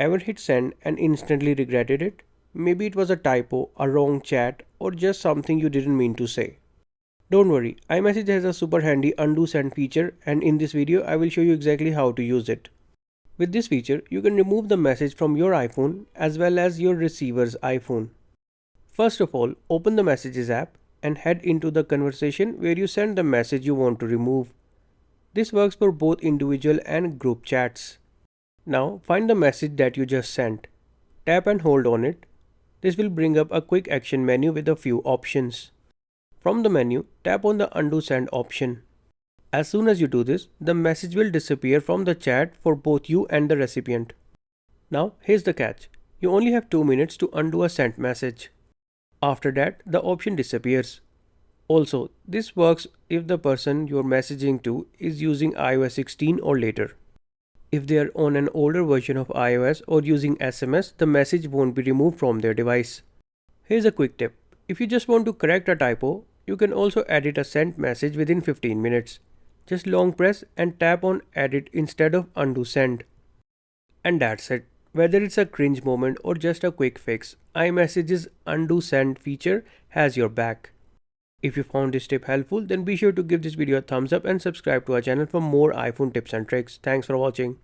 Ever hit send and instantly regretted it? Maybe it was a typo, a wrong chat, or just something you didn't mean to say. Don't worry, iMessage has a super handy undo send feature, and in this video I will show you exactly how to use it. With this feature, you can remove the message from your iPhone as well as your receiver's iPhone. First of all, open the Messages app and head into the conversation where you send the message you want to remove. This works for both individual and group chats. Now find the message that you just sent. Tap and hold on it. This will bring up a quick action menu with a few options. From the menu, tap on the undo send option. As soon as you do this, the message will disappear from the chat for both you and the recipient. Now here's the catch. You only have 2 minutes to undo a sent message. After that, the option disappears. Also, this works if the person you're messaging to is using iOS 16 or later. If they are on an older version of iOS or using SMS, the message won't be removed from their device. Here's a quick tip. If you just want to correct a typo, you can also edit a sent message within 15 minutes. Just long press and tap on edit instead of undo send. And that's it. Whether it's a cringe moment or just a quick fix, iMessage's undo send feature has your back. If you found this tip helpful, then be sure to give this video a thumbs up and subscribe to our channel for more iPhone tips and tricks. Thanks for watching.